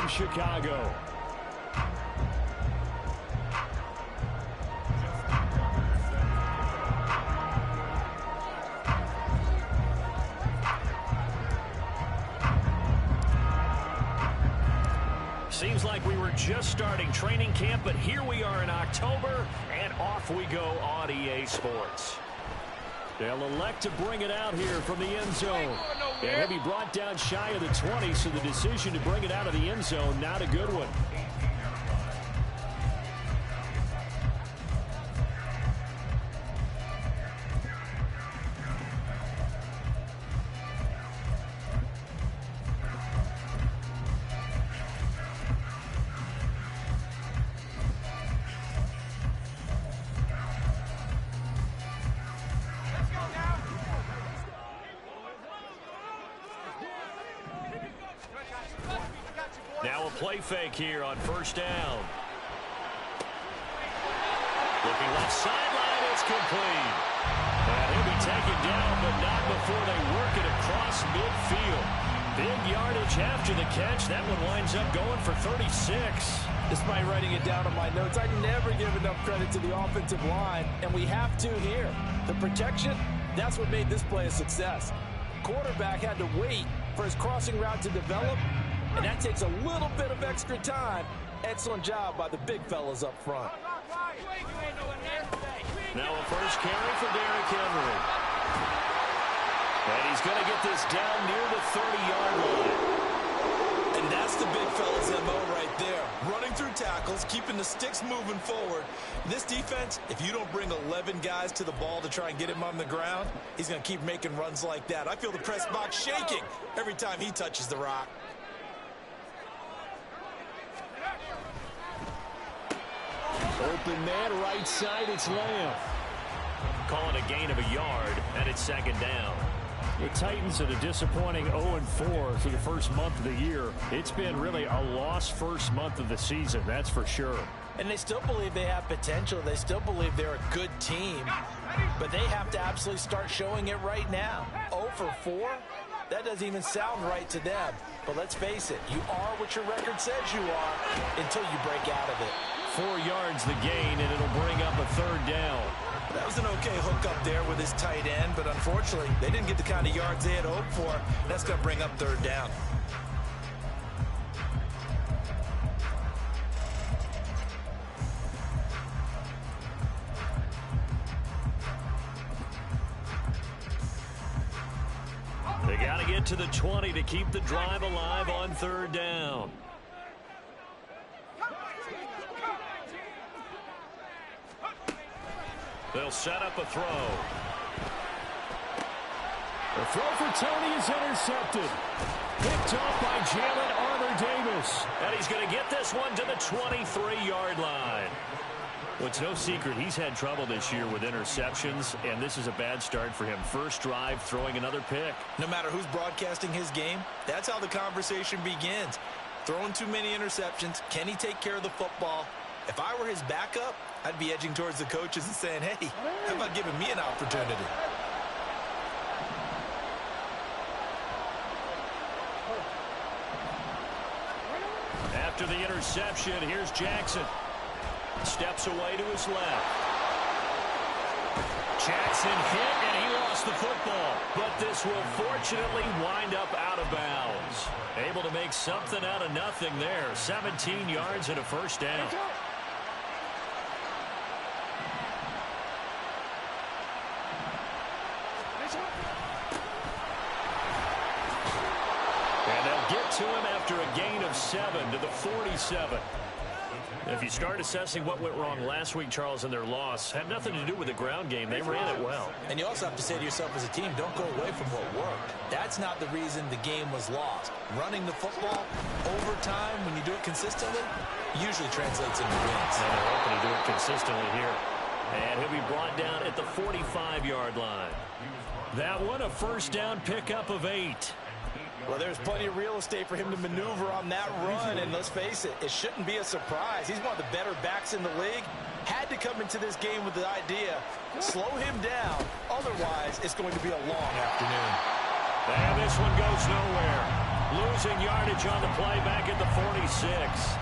from Chicago. Seems like we were just starting training camp, but here we are in October, and off we go on EA Sports. They'll elect to bring it out here from the end zone. And he'll be brought down shy of the 20, so the decision to bring it out of the end zone, not a good one. Now a play fake here on first down. Looking left sideline, it's complete. And he'll be taken down, but not before they work it across midfield. Big yardage after the catch. That one winds up going for 36. Despite writing it down on my notes, I never give enough credit to the offensive line, and we have to here. The protection, that's what made this play a success. Quarterback had to wait for his crossing route to develop, and that takes a little bit of extra time. Excellent job by the big fellas up front. Now a first carry for Derrick Henry. And he's going to get this down near the 30-yard line. And that's the big fella's MO right there. Running through tackles, keeping the sticks moving forward. This defense, if you don't bring 11 guys to the ball to try and get him on the ground, he's going to keep making runs like that. I feel the press box shaking every time he touches the rock. Open man, right side, it's Lamb. Calling a gain of a yard, and it's second down. The Titans at a disappointing 0-4 for the first month of the year. It's been really a lost first month of the season, that's for sure. And they still believe they have potential. They still believe they're a good team. But they have to absolutely start showing it right now. 0-4? That doesn't even sound right to them. But let's face it, you are what your record says you are until you break out of it. 4 yards the gain, and it'll bring up a third down. That was an okay hook up there with his tight end, but unfortunately, they didn't get the kind of yards they had hoped for. That's going to bring up third down. They got to get to the 20 to keep the drive alive on third down. They'll set up a throw. The throw for Tony is intercepted. Picked off by Jalen Armour-Davis. And he's going to get this one to the 23-yard line. Well, it's no secret he's had trouble this year with interceptions, and this is a bad start for him. First drive, throwing another pick. No matter who's broadcasting his game, that's how the conversation begins. Throwing too many interceptions. Can he take care of the football? If I were his backup, I'd be edging towards the coaches and saying, hey, how about giving me an opportunity? After the interception, here's Jackson. Steps away to his left. Jackson hit, and he lost the football. But this will fortunately wind up out of bounds. Able to make something out of nothing there. 17 yards and a first down. And they'll get to him after a gain of 7 to the 47. If you start assessing what went wrong last week, Charles, in their loss, had nothing to do with the ground game. They ran it well. And you also have to say to yourself as a team, don't go away from what worked. That's not the reason the game was lost. Running the football over time, when you do it consistently, usually translates into wins. And they're hoping to do it consistently here. And he'll be brought down at the 45-yard line. That one, a first down pickup of 8. Well, there's plenty of real estate for him to maneuver on that run, and let's face it, it shouldn't be a surprise. He's one of the better backs in the league. Had to come into this game with the idea, slow him down, otherwise it's going to be a long afternoon. And this one goes nowhere. Losing yardage on the play back at the 46.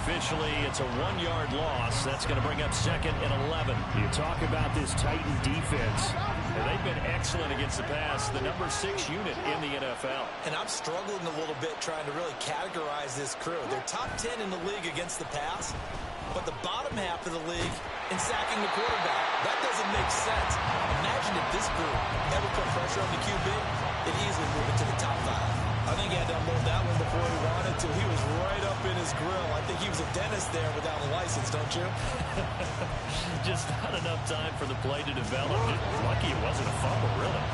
Officially, it's a 1-yard loss. That's going to bring up 2nd and 11. You talk about this Titan defense. And they've been excellent against the pass, the number 6 unit in the NFL. And I'm struggling a little bit trying to really categorize this crew. They're top 10 in the league against the pass, but the bottom half of the league in sacking the quarterback. That doesn't make sense. Imagine if this group ever put pressure on the QB, they'd easily move it to the top 5. I think he had to unload that one before he wanted to. He was right up in his grill. I think he was a dentist there without a license, don't you? Just not enough time for the play to develop. Lucky it wasn't a fumble, really.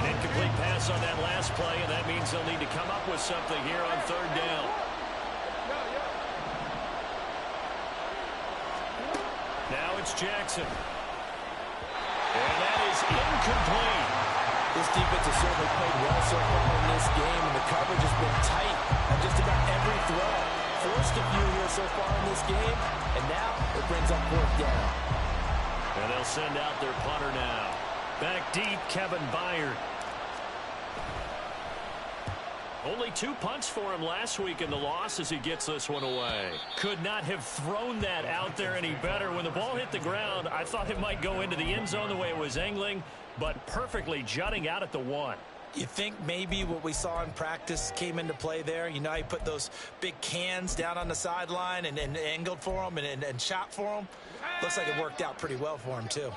An incomplete pass on that last play, and that means they'll need to come up with something here on 3rd down. Now it's Jackson. And that is incomplete. This defense has certainly played well so far in this game, and the coverage has been tight on just about every throw. Forced a few here so far in this game, and now it brings up 4th down. And they'll send out their punter now. Back deep, Kevin Byard. Only 2 punts for him last week in the loss as he gets this one away. Could not have thrown that out there any better. When the ball hit the ground, I thought it might go into the end zone the way it was angling, but perfectly jutting out at the 1. You think maybe what we saw in practice came into play there? You know, he put those big cans down on the sideline and angled for him and shot for him. Looks like it worked out pretty well for him, too.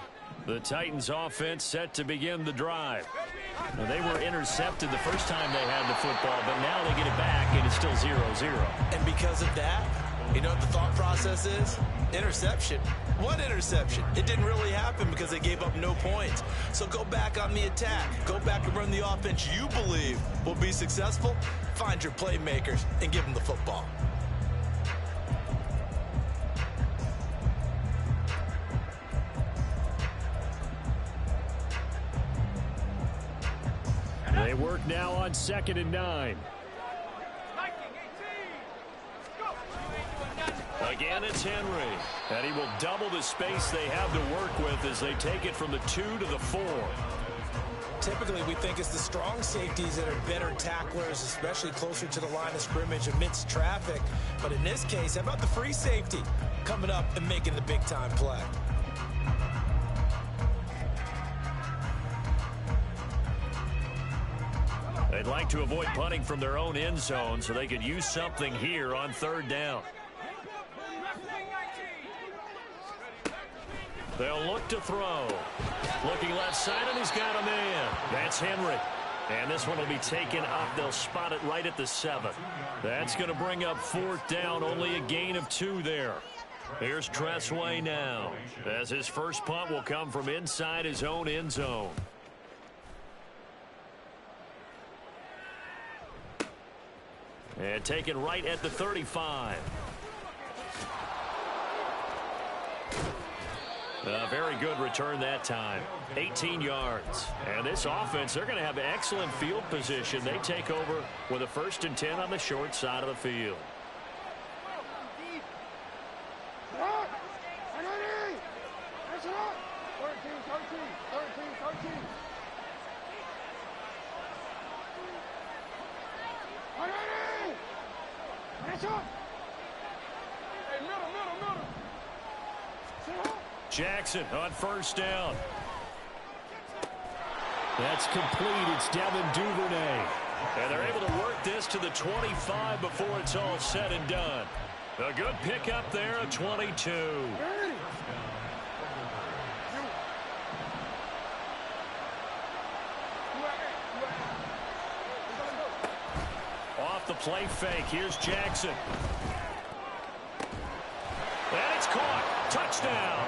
The Titans offense set to begin the drive. Now, they were intercepted the first time they had the football, but now they get it back, and it's still 0-0. And because of that, you know what the thought process is? Interception. What interception? It didn't really happen because they gave up no points. So go back on the attack. Go back and run the offense you believe will be successful. Find your playmakers and give them the football. They work now on 2nd and 9. Again, it's Henry. And he will double the space they have to work with as they take it from the 2 to the 4. Typically, we think it's the strong safeties that are better tacklers, especially closer to the line of scrimmage amidst traffic. But in this case, how about the free safety coming up and making the big-time play? They'd like to avoid punting from their own end zone so they could use something here on 3rd down. They'll look to throw. Looking left side, and he's got a man. That's Henry. And this one will be taken up. They'll spot it right at the 7. That's going to bring up 4th down. Only a gain of 2 there. Here's Tressway now, as his first punt will come from inside his own end zone. And taken right at the 35. A very good return that time. 18 yards. And this offense, they're going to have excellent field position. They take over with a 1st and 10 on the short side of the field. Jackson on 1st down. That's complete. It's Devin Duvernay. And they're able to work this to the 25 before it's all said and done. A good pickup there at 22. Off the play fake. Here's Jackson. And it's caught. Touchdown.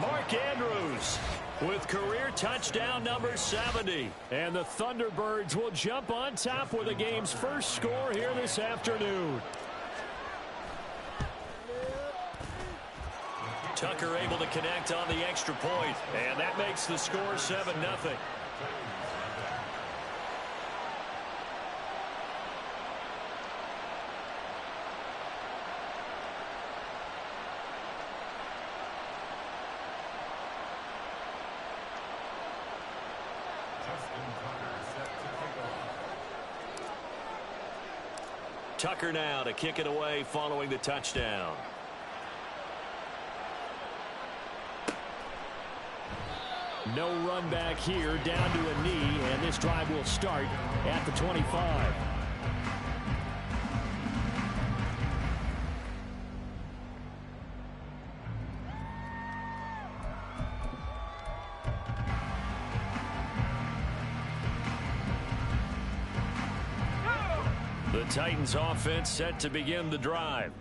Mark Andrews with career touchdown number 70. And the Thunderbirds will jump on top with the game's first score here this afternoon. Tucker able to connect on the extra point, and that makes the score 7-0. Tucker now to kick it away following the touchdown. No run back here, down to a knee, and this drive will start at the 25. The Titans offense set to begin the drive.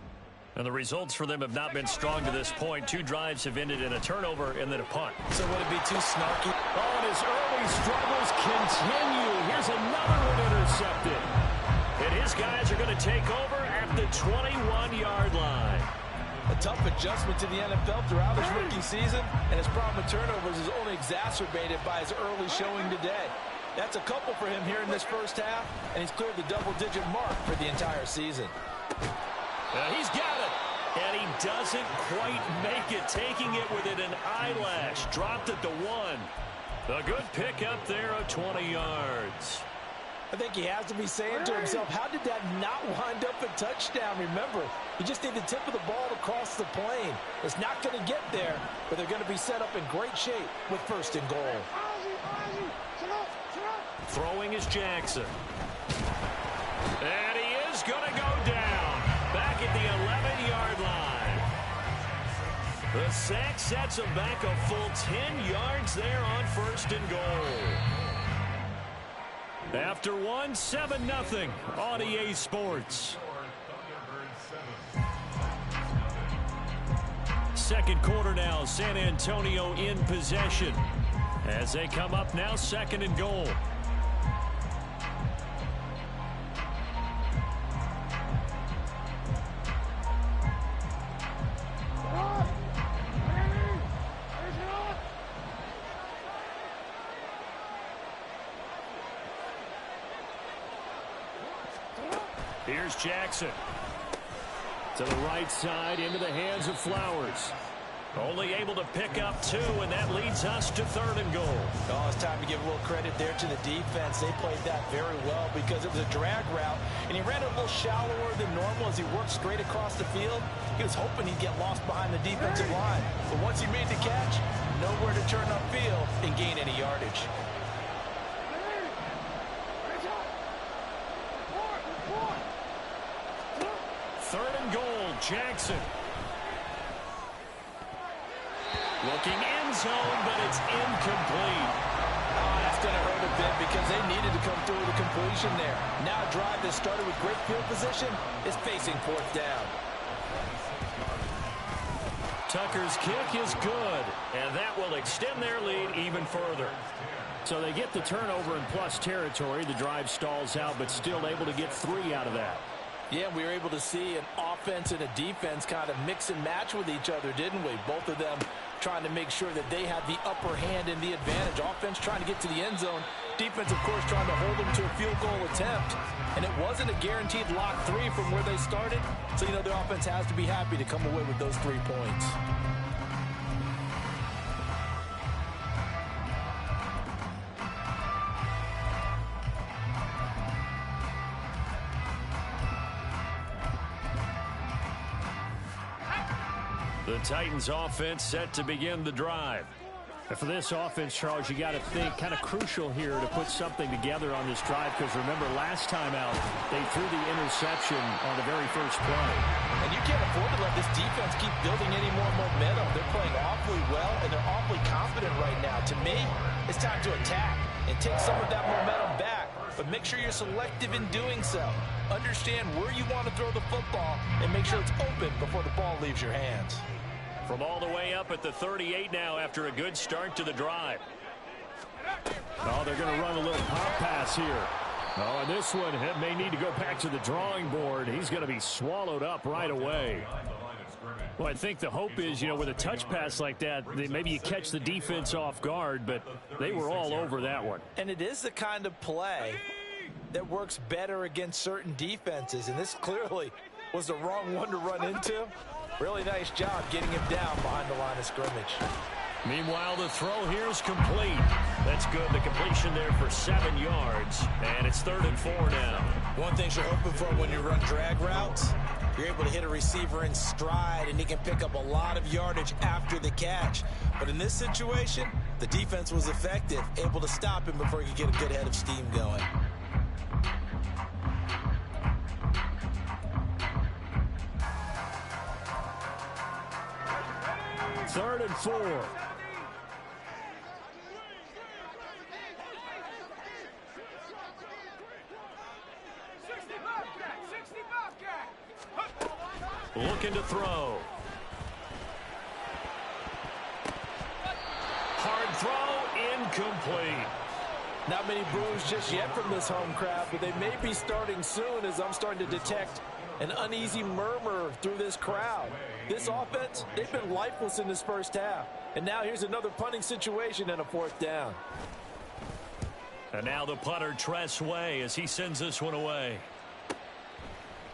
And the results for them have not been strong to this point. 2 drives have ended in a turnover and then a punt. So would it be too snarky? Oh, and his early struggles continue. Here's another one intercepted. And his guys are going to take over at the 21-yard line. A tough adjustment to the NFL throughout his rookie season, and his problem with turnovers is only exacerbated by his early showing today. That's a couple for him here in this first half, and he's cleared the double-digit mark for the entire season. He's got it. And he doesn't quite make it, taking it within an eyelash. Dropped at the 1. A good pick up there of 20 yards. I think he has to be saying to himself, how did that not wind up a touchdown? Remember, you just need the tip of the ball to cross the plane. It's not going to get there, but they're going to be set up in great shape with 1st and goal. Throwing is Jackson. And he is going to go down. Back at the 11-yard line. The sack sets him back a full 10 yards there on 1st and goal. After 1, 7-0 on EA Sports. Second quarter now, San Antonio in possession. As they come up now, 2nd and goal. Here's Jackson. To the right side, into the hands of Flowers. Only able to pick up 2, and that leads us to 3rd and goal. Oh, it's time to give a little credit there to the defense. They played that very well because it was a drag route, and he ran a little shallower than normal as he worked straight across the field. He was hoping he'd get lost behind the defensive line. But once he made the catch, nowhere to turn upfield and gain any yardage. Third and goal, Jackson. Looking end zone, but it's incomplete. Oh, that's going to hurt a bit because they needed to come through with a completion there. Now a drive that started with great field position is facing 4th down. Tucker's kick is good, and that will extend their lead even further. So they get the turnover in plus territory. The drive stalls out, but still able to get 3 out of that. Yeah, we were able to see an offense and a defense kind of mix and match with each other, didn't we? Both of them trying to make sure that they had the upper hand and the advantage. Offense trying to get to the end zone. Defense, of course, trying to hold them to a field goal attempt. And it wasn't a guaranteed lock 3 from where they started. So, you know, the offense has to be happy to come away with those 3 points. The Titans offense set to begin the drive. And for this offense, Charles, you got to think kind of crucial here to put something together on this drive, because remember last time out they threw the interception on the very first play. And you can't afford to let this defense keep building any more momentum. They're playing awfully well, and they're awfully confident right now. To me, it's time to attack and take some of that momentum back. But make sure you're selective in doing so. Understand where you want to throw the football and make sure it's open before the ball leaves your hands. From all the way up at the 38 now after a good start to the drive. Oh, they're going to run a little pop pass here. Oh, and this one may need to go back to the drawing board. He's going to be swallowed up right away. Well, I think the hope is, you know, with a touch pass like that, maybe you catch the defense off guard, but they were all over that one. And it is the kind of play that works better against certain defenses, and this clearly was the wrong one to run into. Really nice job getting him down behind the line of scrimmage. Meanwhile, the throw here is complete. That's good. The completion there for 7 yards. And it's 3rd and 4 now. One thing you're hoping for when you run drag routes, you're able to hit a receiver in stride, and he can pick up a lot of yardage after the catch. But in this situation, the defense was effective, able to stop him before he could get a good head of steam going. Third and 4. Looking to throw. Hard throw, incomplete. Not many boos just yet from this home crowd, but they may be starting soon as I'm starting to detect an uneasy murmur through this crowd. This offense, they've been lifeless in this first half. And now here's another punting situation and a 4th down. And now the punter, Tress Way, as he sends this one away.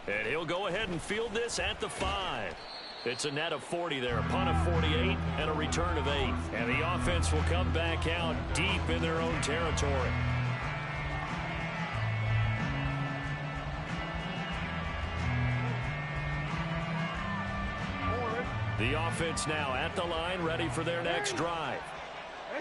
And he'll go ahead and field this at the 5. It's a net of 40 there, a punt of 48, and a return of 8. And the offense will come back out deep in their own territory. The offense now at the line, ready for their next drive.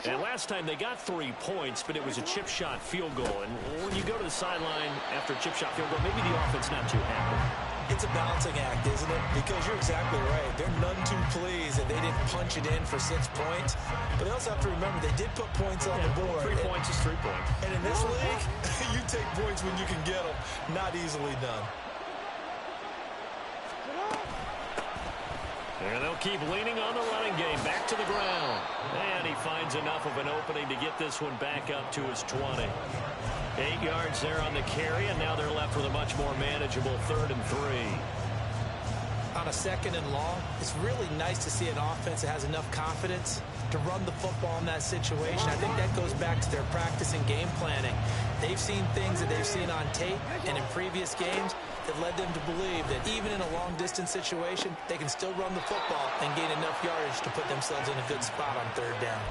And last time they got 3 points, but it was a chip shot field goal. And when you go to the sideline after a chip shot field goal, maybe the offense not too happy. It's a balancing act, isn't it? Because you're exactly right. They're none too pleased that they didn't punch it in for 6 points. But they also have to remember they did put points on the board. 3 points is 3 points. And in this league, you take points when you can get them. Not easily done. And they'll keep leaning on the running game. Back to the ground. And he finds enough of an opening to get this one back up to his 20. 8 yards there on the carry, and now they're left with a much more manageable 3rd and 3. On a 2nd and long, it's really nice to see an offense that has enough confidence to run the football in that situation. I think that goes back to their practice and game planning. They've seen things that they've seen on tape and in previous games that led them to believe that even in a long-distance situation, they can still run the football and gain enough yardage to put themselves in a good spot on 3rd down.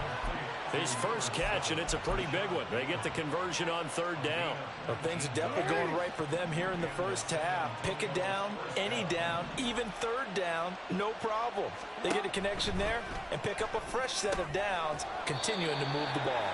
His first catch, and it's a pretty big one. They get the conversion on 3rd down. Well, things are definitely going right for them here in the first half. Pick it down, any down, even 3rd down, no problem. They get a connection there and pick up a fresh set of downs, continuing to move the ball.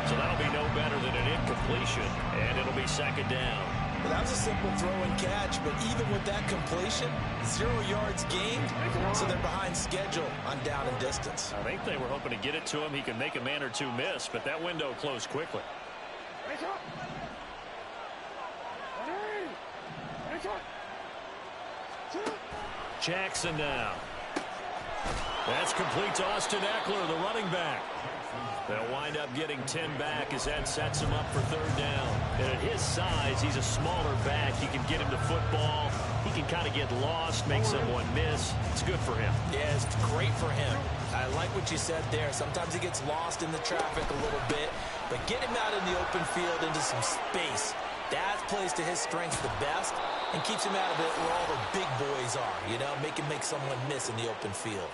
So that'll be no better than an incompletion, and it'll be 2nd down. Well, that was a simple throw and catch, but even with that completion, 0 yards gained, so they're behind schedule on down and distance. I think they were hoping to get it to him. He can make a man or two miss, but that window closed quickly. Jackson now. That's complete to Austin Eckler, the running back. They'll wind up getting 10 back as that sets him up for 3rd down. And at his size, he's a smaller back. You can get him the football. He can kind of get lost, make someone miss. It's good for him. Yeah, it's great for him. I like what you said there. Sometimes he gets lost in the traffic a little bit, but get him out in the open field into some space. That plays to his strengths the best and keeps him out of it where all the big boys are, you know, make him make someone miss in the open field.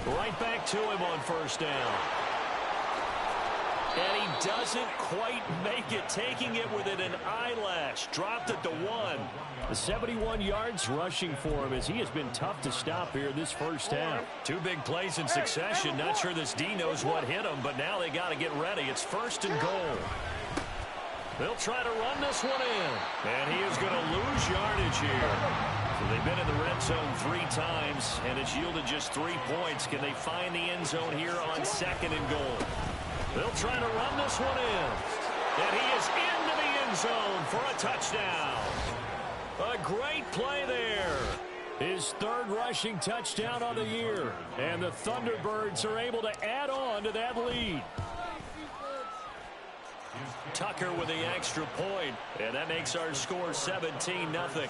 Right back to him on 1st down. And he doesn't quite make it, taking it within an eyelash. Dropped at the 1. The 71 yards rushing for him as he has been tough to stop here this first half. 2 big plays in succession. Not sure this D knows what hit him, but now they got to get ready. It's 1st and goal. They'll try to run this one in. And he is going to lose yardage here. So they've been in the red zone 3 times, and it's yielded just 3 points. Can they find the end zone here on 2nd and goal? They'll try to run this one in. And he is into the end zone for a touchdown. A great play there. His 3rd rushing touchdown on the year. And the Thunderbirds are able to add on to that lead. Tucker with the extra point, and that makes our score 17-0.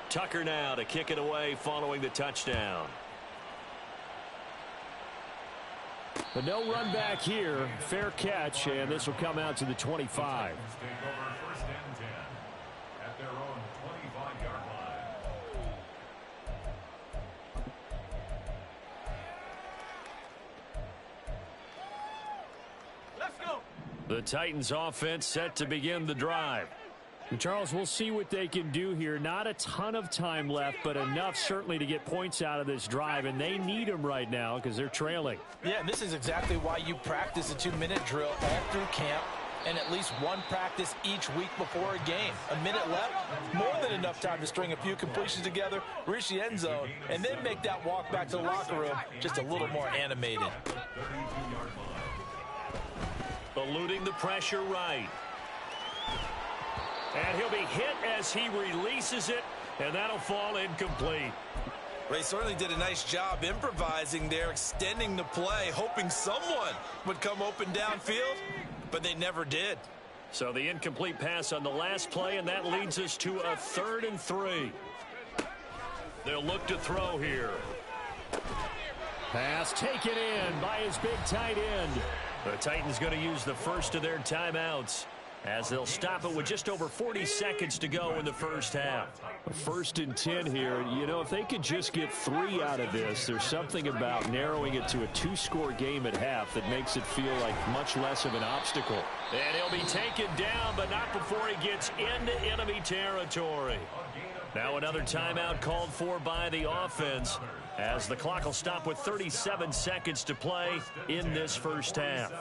Tucker now to kick it away following the touchdown. But no run back here. Fair catch, and this will come out to the 25. The Titans offense set to begin the drive. And Charles, we'll see what they can do here. Not a ton of time left, but enough certainly to get points out of this drive, and they need them right now because they're trailing. Yeah, and this is exactly why you practice a 2-minute drill all through camp and at least one practice each week before a game. A minute left, more than enough time to string a few completions together, reach the end zone, and then make that walk back to the locker room just a little more animated. Eluding the pressure right. And he'll be hit as he releases it, and that'll fall incomplete. They certainly did a nice job improvising there, extending the play, hoping someone would come open downfield, but they never did. So the incomplete pass on the last play, and that leads us to a 3rd and 3. They'll look to throw here. Pass taken in by his big tight end. The Titans going to use the first of their timeouts as they'll stop it with just over 40 seconds to go in the first half. 1st and 10 here. You know, if they could just get 3 out of this, there's something about narrowing it to a 2-score game at half that makes it feel like much less of an obstacle. And he'll be taken down, but not before he gets into enemy territory. Now another timeout called for by the offense as the clock will stop with 37 seconds to play in this first half.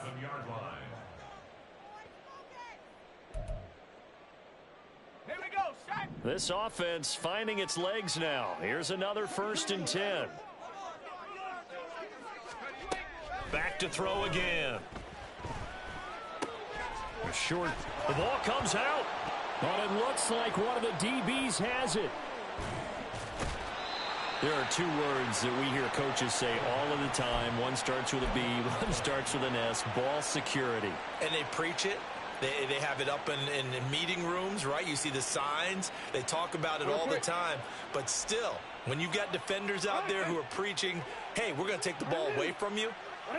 This offense finding its legs now. Here's another 1st and 10. Back to throw again. Short. The ball comes out. But it looks like one of the DBs has it. There are 2 words that we hear coaches say all of the time. One starts with a B, one starts with an S. Ball security. And they preach it. They have it up in meeting rooms, right? You see the signs. They talk about it all the time. But still, when you've got defenders out there who are preaching, hey, we're going to take the ball away from you,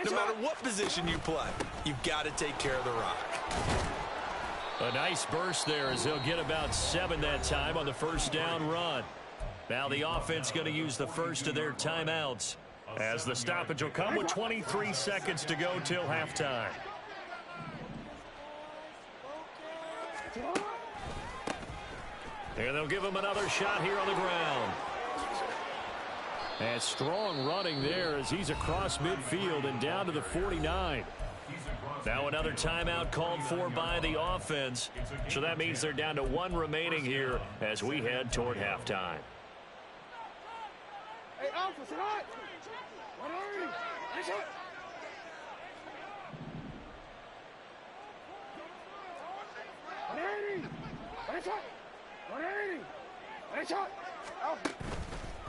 no matter what position you play, you've got to take care of the rock. A nice burst there as they'll get about 7 that time on the first down run. Now the offense going to use the first of their timeouts as the stoppage will come with 23 seconds to go till halftime. And they'll give him another shot here on the ground. And strong running there as he's across midfield and down to the 49. Now another timeout called for by the offense. So that means they're down to 1 remaining here as we head toward halftime. Hey, Alpha, sit hot. What are you? Nice shot.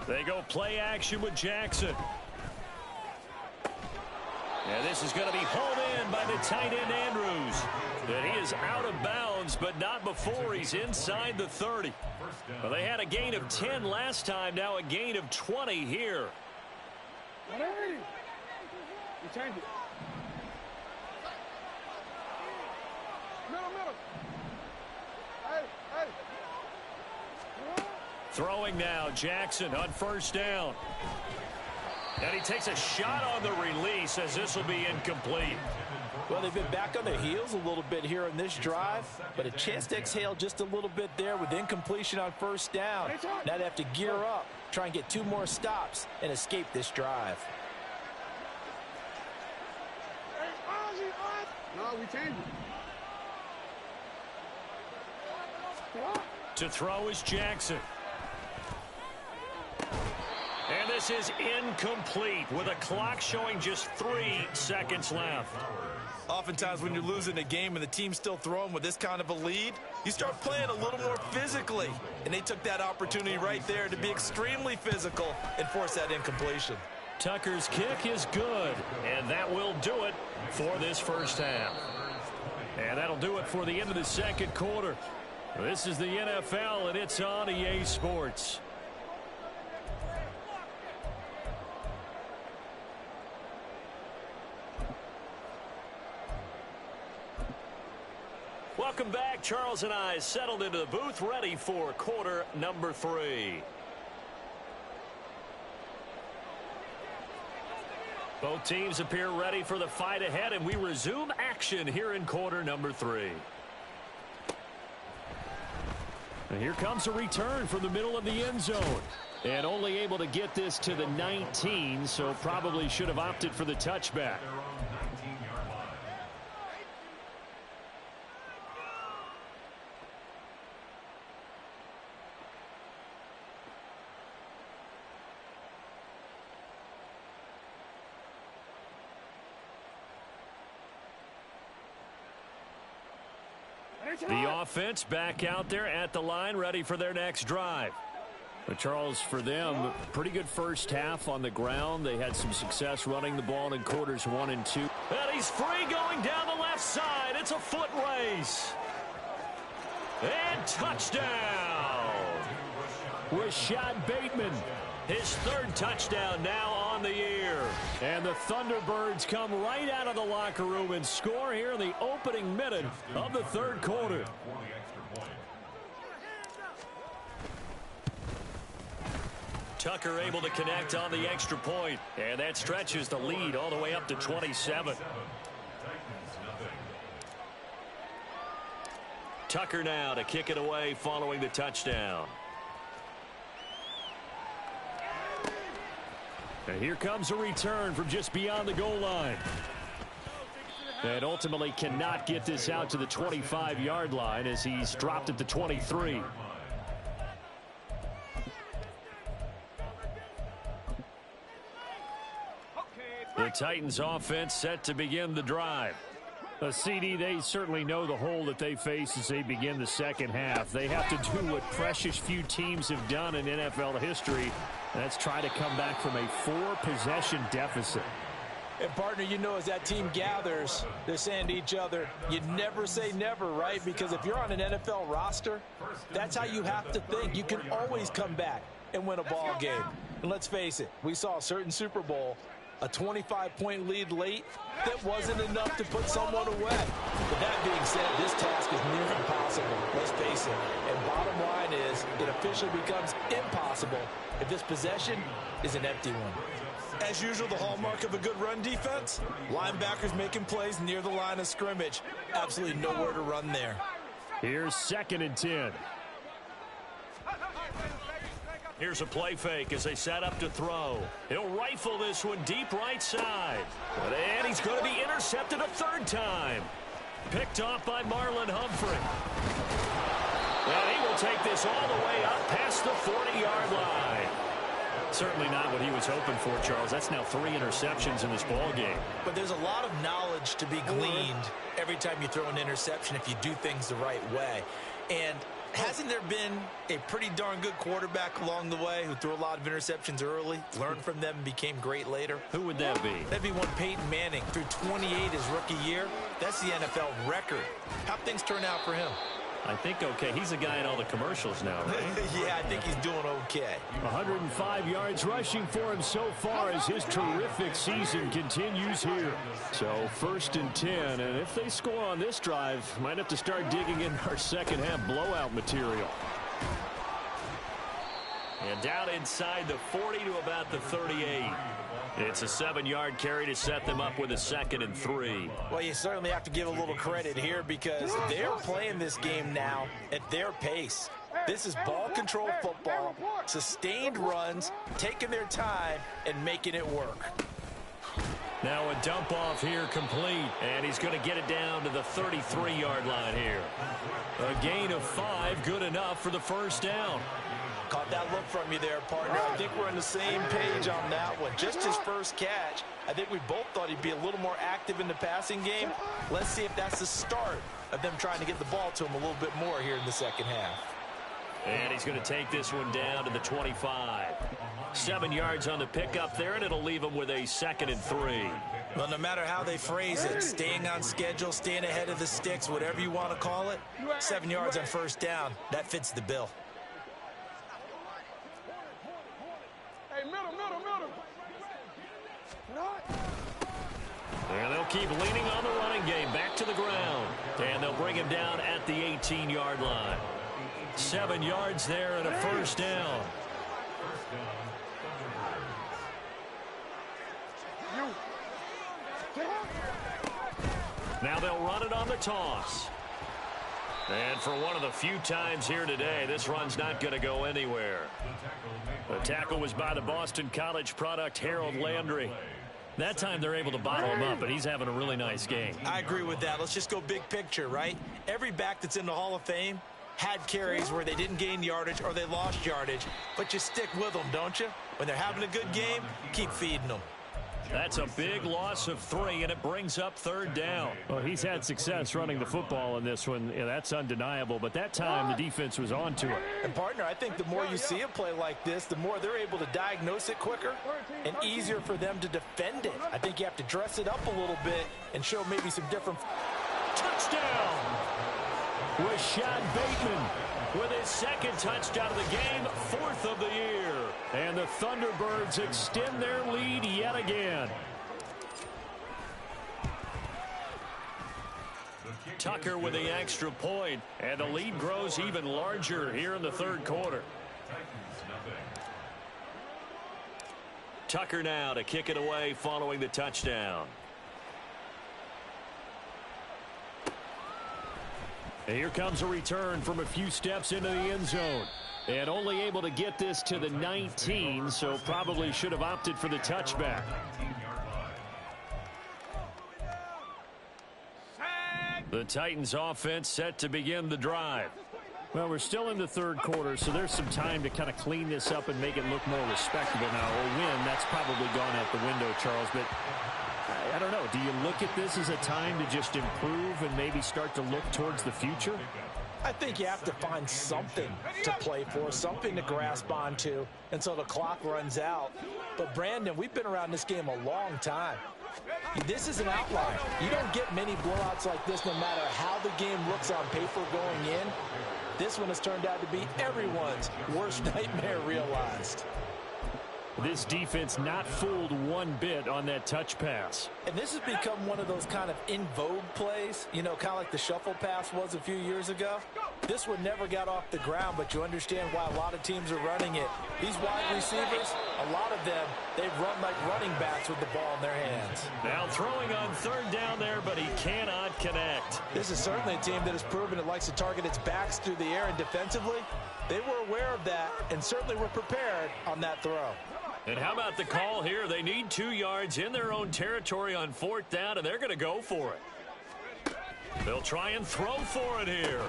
They go play action with Jackson. And this is going to be hauled in by the tight end Andrews. And he is out of bounds, but not before he's inside the 30. Well, they had a gain of 10 last time, now a gain of 20 here. You change it. Middle. Hey. Throwing now, Jackson on first down. And he takes a shot on the release as this will be incomplete. Well, they've been back on their heels a little bit here in this drive, but a chance to exhale just a little bit there with incompletion on first down. Now they have to gear up, try and get 2 more stops and escape this drive. No, we changed it. To throw is Jackson. And this is incomplete with a clock showing just 3 seconds left. Oftentimes when you're losing a game and the team's still throwing with this kind of a lead, you start playing a little more physically. And they took that opportunity right there to be extremely physical and force that incompletion. Tucker's kick is good, and that will do it for this first half. And that'll do it for the end of the second quarter. This is the NFL, and it's on EA Sports. Welcome back. Charles and I settled into the booth, ready for quarter number 3. Both teams appear ready for the fight ahead, and we resume action here in quarter number 3. And here comes a return from the middle of the end zone. And only able to get this to the 19, so probably should have opted for the touchback. The offense back out there at the line, ready for their next drive. But Charles, for them, pretty good first half on the ground. They had some success running the ball in quarters 1 and 2. And he's free going down the left side. It's a foot race. And touchdown. Rashad Bateman. His 3rd touchdown now on the year. And the Thunderbirds come right out of the locker room and score here in the opening minute of the 3rd quarter. Tucker able to connect on the extra point. And that stretches the lead all the way up to 27. Tucker now to kick it away following the touchdown. And here comes a return from just beyond the goal line. And ultimately cannot get this out to the 25-yard line as he's dropped at the 23. The Titans offense set to begin the drive. CD, they certainly know the hole that they face as they begin the second half. They have to do what precious few teams have done in NFL history. That's try to come back from a 4-possession deficit. And, partner, you know, as that team gathers, they're saying to each other, you never say never, right? Because if you're on an NFL roster, that's how you have to think. You can always come back and win a ball game. And let's face it, we saw a certain Super Bowl, a 25-point lead late that wasn't enough to put someone away. But that being said, this task is near impossible. Let's face it. And bottom line is, it officially becomes impossible if this possession is an empty one. As usual, the hallmark of a good run defense, linebackers making plays near the line of scrimmage. Absolutely nowhere to run there. Here's 2nd and 10. Here's a play fake as they set up to throw. He'll rifle this one deep right side. And he's going to be intercepted a 3rd time. Picked off by Marlon Humphrey. And he will take this all the way up past the 40-yard line. Certainly not what he was hoping for, Charles. That's now 3 interceptions in this ball game. But there's a lot of knowledge to be gleaned every time you throw an interception if you do things the right way. And hasn't there been a pretty darn good quarterback along the way who threw a lot of interceptions early, learned from them, and became great later? Who would that be? That'd be one Peyton Manning. Threw 28 his rookie year. That's the NFL record. How'd things turn out for him? I think okay. He's a guy in all the commercials now, right? Yeah, I think he's doing okay. 105 yards rushing for him so far as his terrific season continues here. So 1st and 10, and if they score on this drive, might have to start digging in our second half blowout material. And down inside the 40 to about the 38. It's a 7-yard carry to set them up with a 2nd and 3. Well, you certainly have to give a little credit here because they're playing this game now at their pace. This is ball control football, sustained runs, taking their time, and making it work. Now a dump off here complete, and he's going to get it down to the 33-yard line here. A gain of 5, good enough for the 1st down. Caught that look from you there, partner. I think we're on the same page on that one. Just his first catch. I think we both thought he'd be a little more active in the passing game. Let's see if that's the start of them trying to get the ball to him a little bit more here in the second half. And he's going to take this one down to the 25. 7 yards on the pickup there, and it'll leave him with a 2nd and 3. Well, no matter how they phrase it, staying on schedule, staying ahead of the sticks, whatever you want to call it, 7 yards on 1st down, that fits the bill. And they'll keep leaning on the running game. Back to the ground. And they'll bring him down at the 18-yard line. 7 yards there and a first down. Now they'll run it on the toss. And for one of the few times here today, this run's not going to go anywhere. The tackle was by the Boston College product, Harold Landry. That time they're able to bottle him up, but he's having a really nice game. I agree with that. Let's just go big picture, right? Every back that's in the Hall of Fame had carries where they didn't gain yardage or they lost yardage, but you stick with them, don't you? When they're having a good game, keep feeding them. That's a big loss of 3, and it brings up 3rd down. Well, he's had success running the football in this one. Yeah, that's undeniable, but that time the defense was on to it. And, partner, I think the more you see a play like this, the more they're able to diagnose it quicker and easier for them to defend it. I think you have to dress it up a little bit and show maybe some different. Touchdown! Rashad Bateman with his 2nd touchdown of the game, 4th of the year. And the Thunderbirds extend their lead yet again. Tucker with the extra point, and the lead grows even larger here in the 3rd quarter. Tucker now to kick it away following the touchdown. And here comes a return from a few steps into the end zone. And only able to get this to the 19, so probably should have opted for the touchback. The Titans offense set to begin the drive. Well, we're still in the 3rd quarter, so there's some time to kind of clean this up and make it look more respectable now. A win, that's probably gone out the window, Charles, but I don't know. Do you look at this as a time to just improve and maybe start to look towards the future? I think you have to find something to play for, something to grasp onto until the clock runs out. But, Brandon, we've been around this game a long time. This is an outlier. You don't get many blowouts like this no matter how the game looks on paper going in. This one has turned out to be everyone's worst nightmare realized. This defense not fooled one bit on that touch pass. And this has become one of those kind of in vogue plays, you know, kind of like the shuffle pass was a few years ago. This one never got off the ground, but you understand why a lot of teams are running it. These wide receivers, a lot of them, they run like running backs with the ball in their hands. Now throwing on 3rd down there, but he cannot connect. This is certainly a team that has proven it likes to target its backs through the air, and defensively, they were aware of that and certainly were prepared on that throw. And how about the call here? They need 2 yards in their own territory on 4th down, and they're going to go for it. They'll try and throw for it here.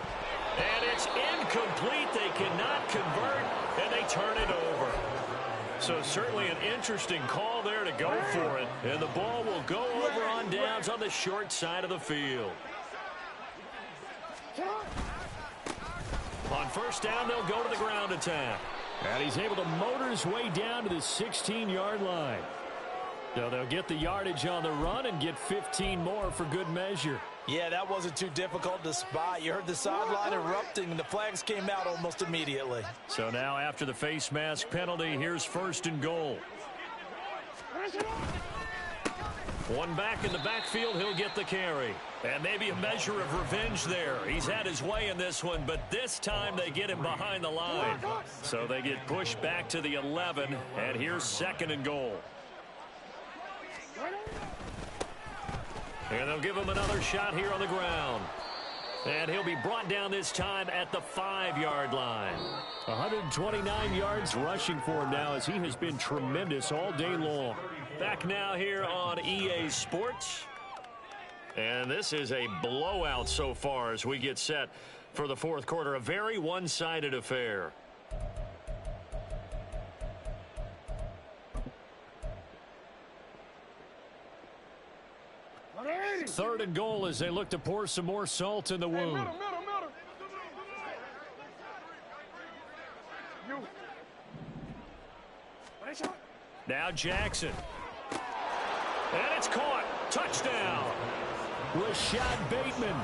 And it's incomplete. They cannot convert, and they turn it over. So certainly an interesting call there to go for it. And the ball will go over on downs on the short side of the field. On 1st down, they'll go to the ground attack. And he's able to motor his way down to the 16-yard line. So they'll get the yardage on the run and get 15 more for good measure. Yeah, that wasn't too difficult to spot. You heard the sideline erupting, and the flags came out almost immediately. So now after the face mask penalty, here's 1st and goal. One back in the backfield, he'll get the carry. And maybe a measure of revenge there. He's had his way in this one, but this time they get him behind the line. So they get pushed back to the 11, and here's 2nd and goal. And they'll give him another shot here on the ground. And he'll be brought down this time at the 5-yard line. 129 yards rushing for him now as he has been tremendous all day long. Back now here on EA Sports. And this is a blowout so far as we get set for the 4th quarter. A very one-sided affair. Third and goal as they look to pour some more salt in the wound. Now Jackson. And it's caught. Touchdown. Rashad Bateman.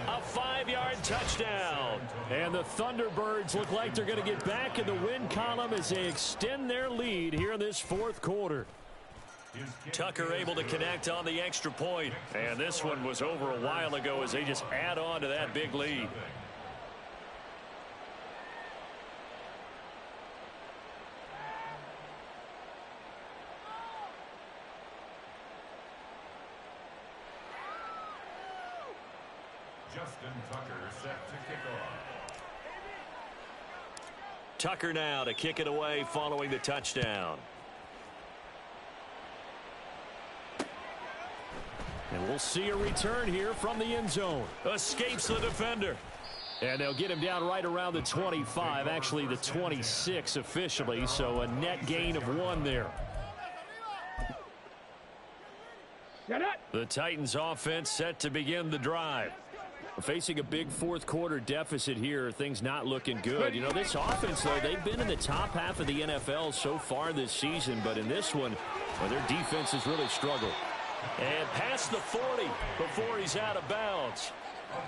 A 5-yard touchdown. And the Thunderbirds look like they're going to get back in the win column as they extend their lead here in this 4th quarter. Tucker able to connect on the extra point. And this one was over a while ago as they just add on to that big lead. Justin Tucker set to kick off. Tucker now to kick it away following the touchdown. And we'll see a return here from the end zone. Escapes the defender. And they'll get him down right around the 25, actually the 26 officially, so a net gain of 1 there. The Titans offense set to begin the drive. Facing a big fourth quarter deficit here, things not looking good. You know, this offense, though, they've been in the top half of the NFL so far this season, but in this one, well, their defense has really struggled. And past the 40 before he's out of bounds.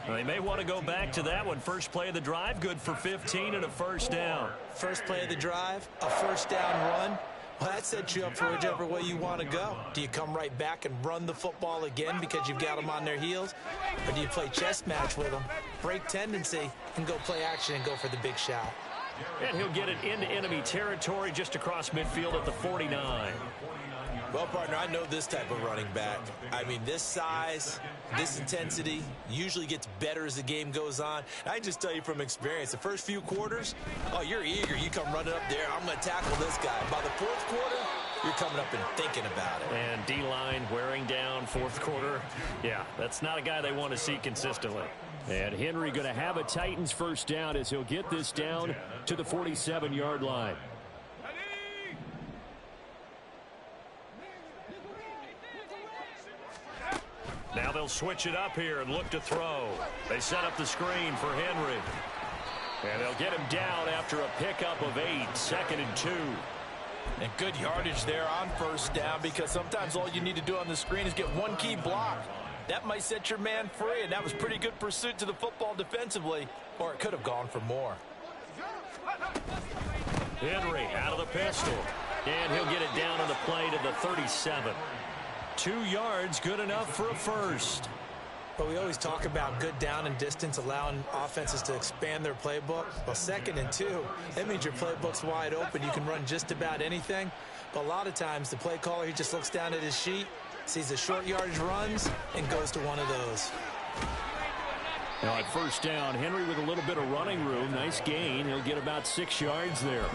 Well, they may want to go back to that one. First play of the drive, good for 15 and a first down. First play of the drive, a first down run. Well, that sets you up for whichever way you want to go. Do you come right back and run the football again because you've got them on their heels? Or do you play chess match with them, break tendency, and go play action and go for the big shot? And he'll get it into enemy territory just across midfield at the 49. Well, partner, I know this type of running back. I mean, this size, this intensity usually gets better as the game goes on. I can just tell you from experience, the first few quarters, oh, you're eager. You come running up there, I'm going to tackle this guy. By the fourth quarter, you're coming up and thinking about it. And D-line wearing down fourth quarter. Yeah, that's not a guy they want to see consistently. And Henry going to have a Titans first down as he'll get this down to the 47-yard line. Now they'll switch it up here and look to throw. They set up the screen for Henry. And they'll get him down after a pickup of 8, 2nd and 2. And good yardage there on first down because sometimes all you need to do on the screen is get one key block. That might set your man free, and that was pretty good pursuit to the football defensively, or it could have gone for more. Henry out of the pistol. And he'll get it down on the play to the 37. 2 yards, good enough for a first. But we always talk about good down and distance, allowing offenses to expand their playbook. Well, 2nd and 2, that means your playbook's wide open. You can run just about anything. But a lot of times, the play caller, he just looks down at his sheet, sees the short yardage runs, and goes to one of those. Now at first down, Henry with a little bit of running room. Nice gain. He'll get about 6 yards there.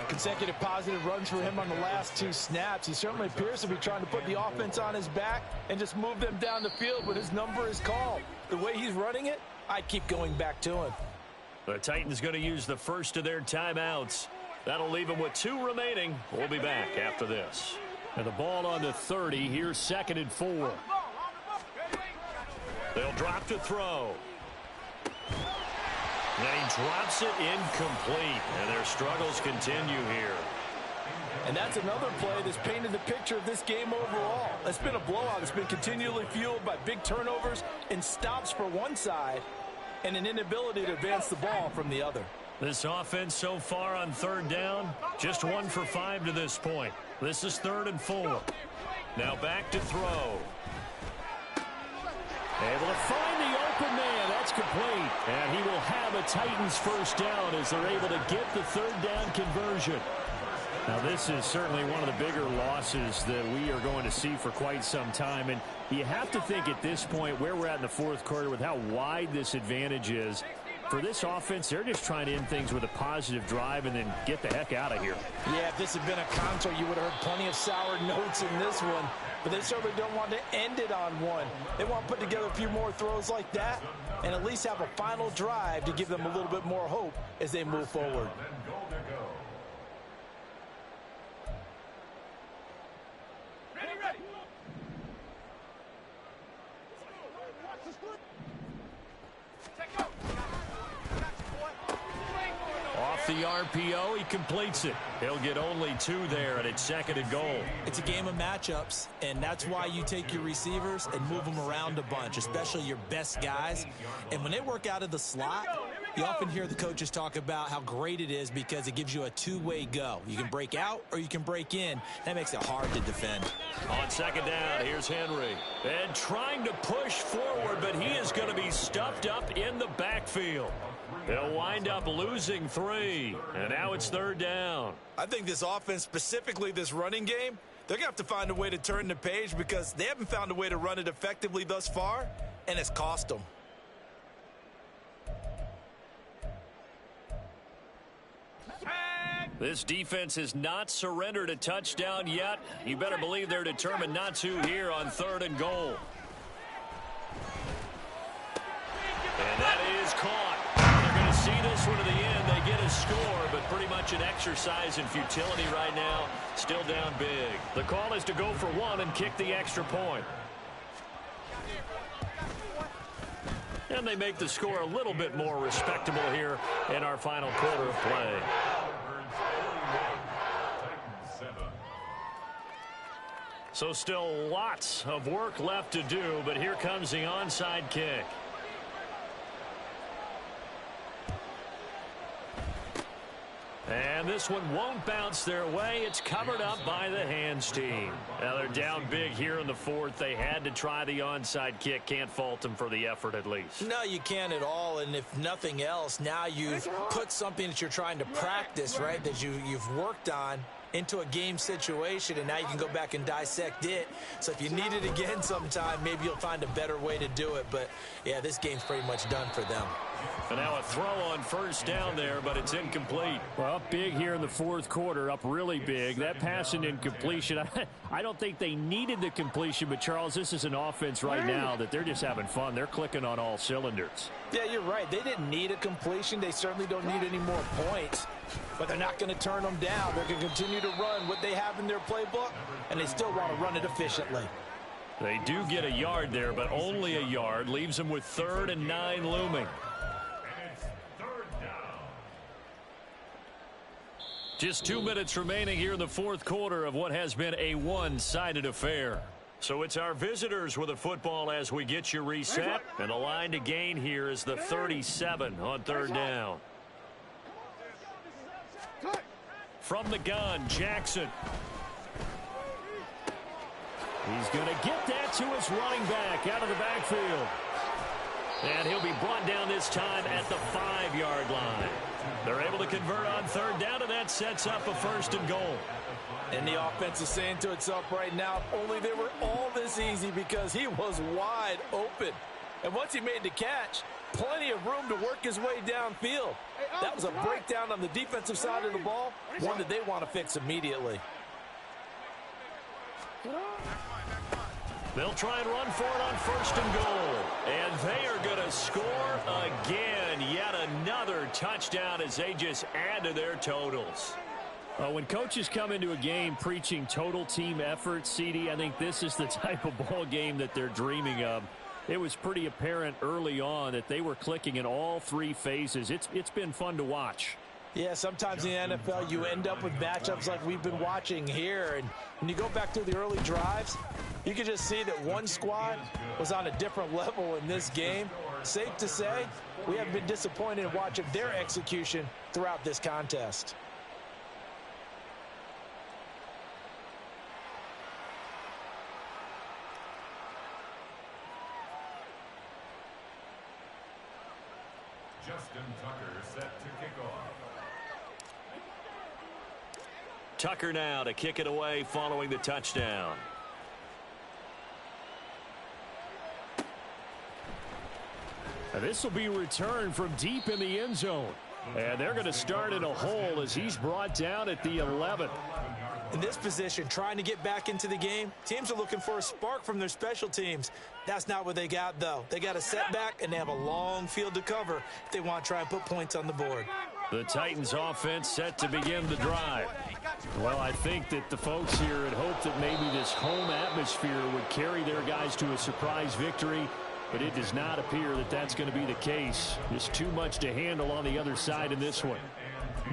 Consecutive positive runs for him on the last 2 snaps. He certainly appears to be trying to put the offense on his back and just move them down the field, but his number is called. The way he's running it, I'd keep going back to him. The Titans going to use the first of their timeouts. That'll leave them with 2 remaining. We'll be back after this. And the ball on the 30. Here's 2nd and 4. They'll drop to throw. And he drops it incomplete. And their struggles continue here. And that's another play that's painted the picture of this game overall. It's been a blowout. It's been continually fueled by big turnovers and stops for one side and an inability to advance the ball from the other. This offense so far on 3rd down, just 1 for 5 to this point. This is 3rd and 4. Now back to throw. Able to find the open man. That's complete. And he will have a Titans first down as they're able to get the 3rd down conversion. Now, this is certainly one of the bigger losses that we are going to see for quite some time. And you have to think at this point where we're at in the 4th quarter with how wide this advantage is. For this offense, they're just trying to end things with a positive drive and then get the heck out of here. Yeah, if this had been a concert, you would have heard plenty of sour notes in this one. But they certainly don't want to end it on one. They want to put together a few more throws like that and at least have a final drive to give them a little bit more hope as they move forward. Off the RPO, he completes it. He'll get only 2 there, and it's 2nd and goal. It's a game of matchups, and that's why you take your receivers and move them around a bunch, especially your best guys. And when they work out of the slot, You often hear the coaches talk about how great it is because it gives you a two-way go. You can break out or you can break in. That makes it hard to defend. On second down, here's Henry. And trying to push forward, but he is going to be stuffed up in the backfield. They'll wind up losing 3. And now it's third down. I think this offense, specifically this running game, they're going to have to find a way to turn the page because they haven't found a way to run it effectively thus far, and it's cost them. This defense has not surrendered a touchdown yet. You better believe they're determined not to here on 3rd and goal. And that is caught. They're going to see this one to the end. They get a score, but pretty much an exercise in futility right now. Still down big. The call is to go for 1 and kick the extra point. And they make the score a little bit more respectable here in our final quarter of play. So still lots of work left to do, but here comes the onside kick. And this one won't bounce their way. It's covered up by the hands team. Now they're down big here in the 4th. They had to try the onside kick. Can't fault them for the effort at least. No, you can't at all. And if nothing else, now you've put something that you're trying to practice, right, that you've worked on into a game situation, and now you can go back and dissect it. So if you need it again sometime, maybe you'll find a better way to do it. But, yeah, this game's pretty much done for them. And now a throw on first down there, but it's incomplete. Well, up big here in the 4th quarter, up really big. That pass and incompletion, I don't think they needed the completion, but, Charles, this is an offense right now that they're just having fun. They're clicking on all cylinders. Yeah, you're right. They didn't need a completion. They certainly don't need any more points. But they're not going to turn them down. They're going to continue to run what they have in their playbook, and they still want to run it efficiently. They do get a yard there, but only a yard. Leaves them with 3rd and 9 looming. Just 2 minutes remaining here in the 4th quarter of what has been a one-sided affair. So it's our visitors with a football as we get you reset. And the line to gain here is the 37 on 3rd down. From the gun, Jackson. He's going to get that to his running back out of the backfield. And he'll be brought down this time at the 5-yard line. They're able to convert on 3rd down, and that sets up a 1st and goal. And the offense is saying to itself right now, only they were all this easy because he was wide open. And once he made the catch, plenty of room to work his way downfield. That was a breakdown on the defensive side of the ball, one that they want to fix immediately. They'll try and run for it on 1st and goal. And they are going to score again. Yet another touchdown as they just add to their totals. When coaches come into a game preaching total team effort, CD, I think this is the type of ball game that they're dreaming of. It was pretty apparent early on that they were clicking in all 3 phases. It's been fun to watch. Yeah, sometimes in the NFL you end up with matchups like we've been watching here. And when you go back to the early drives, you can just see that one squad was on a different level in this game. Safe to say, we haven't been disappointed in watching their execution throughout this contest. Justin Tucker set to kick off. Tucker now to kick it away following the touchdown. And this will be returned from deep in the end zone. And they're going to start in a hole as he's brought down at the 11. In this position, trying to get back into the game, teams are looking for a spark from their special teams. That's not what they got, though. They got a setback, and they have a long field to cover if they want to try and put points on the board. The Titans offense set to begin the drive. Well, I think that the folks here had hoped that maybe this home atmosphere would carry their guys to a surprise victory, but it does not appear that that's going to be the case. Just too much to handle on the other side in this one.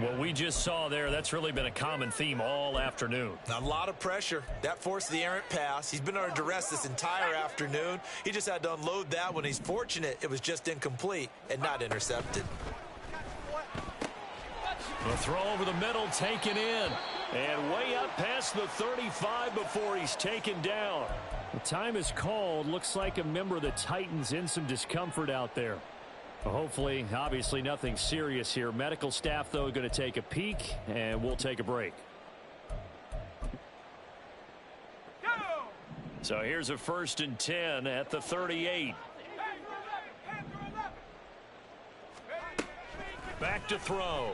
What we just saw there, that's really been a common theme all afternoon. A lot of pressure. That forced the errant pass. He's been under duress this entire afternoon. He just had to unload that one. He's fortunate it was just incomplete and not intercepted. The throw over the middle taken in. And way up past the 35 before he's taken down. The time is called. Looks like a member of the Titans in some discomfort out there. Hopefully, obviously nothing serious here. Medical staff, though, going to take a peek, and we'll take a break. So here's a 1st and 10 at the 38. Back to throw.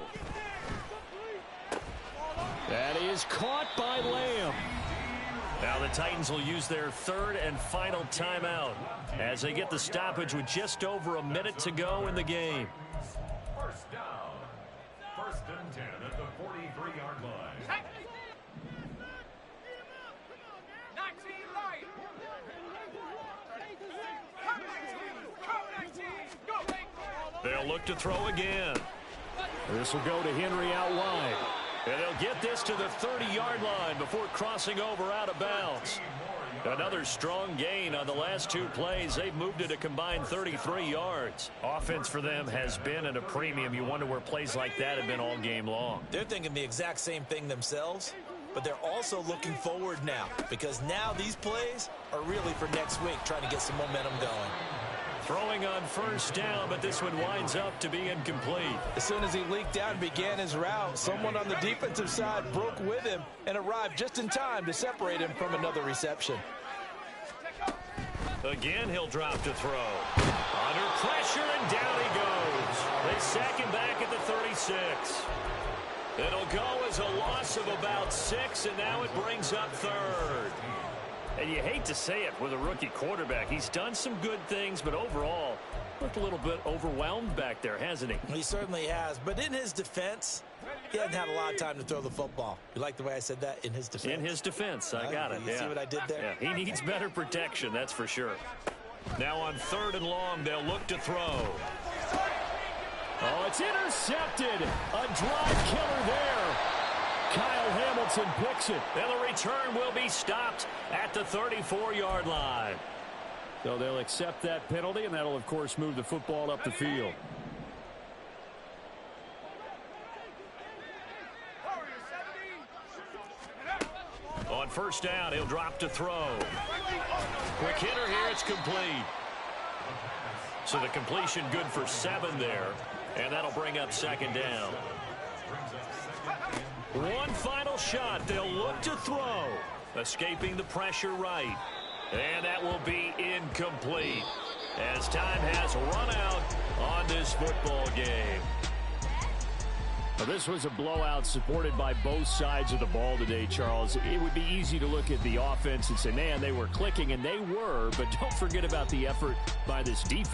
That is caught by Lamb. Now the Titans will use their 3rd and final timeout as they get the stoppage with just over a minute to go in the game. First down. 1st and 10 at the 43-yard line. They'll look to throw again. This will go to Henry out wide. And they'll get this to the 30-yard line before crossing over out of bounds. Another strong gain on the last 2 plays. They've moved it a combined 33 yards. Offense for them has been at a premium. You wonder where plays like that have been all game long. They're thinking the exact same thing themselves, but they're also looking forward now because now these plays are really for next week, trying to get some momentum going. Throwing on 1st down, but this one winds up to be incomplete. As soon as he leaked out and began his route, someone on the defensive side broke with him and arrived just in time to separate him from another reception. Again, he'll drop to throw. Under pressure, and down he goes. They sack him back at the 36. It'll go as a loss of about 6, and now it brings up 3rd. And you hate to say it with a rookie quarterback. He's done some good things, but overall, looked a little bit overwhelmed back there, hasn't he? He certainly has, but in his defense, he hasn't had a lot of time to throw the football. You like the way I said that? In his defense? In his defense, I got it. You see what I did there? Yeah, he needs better protection, that's for sure. Now on 3rd and long, they'll look to throw. Oh, it's intercepted. A drive killer there. Kyle Hamilton picks it. And the return will be stopped at the 34-yard line. So they'll accept that penalty, and that'll, of course, move the football up the field. On 1st down, he'll drop to throw. Quick hitter here, it's complete. So the completion good for 7 there, and that'll bring up 2nd down. One final shot. They'll look to throw. Escaping the pressure right. And that will be incomplete as time has run out on this football game. Well, this was a blowout supported by both sides of the ball today, Charles. It would be easy to look at the offense and say, man, they were clicking, and they were, but don't forget about the effort by this defense.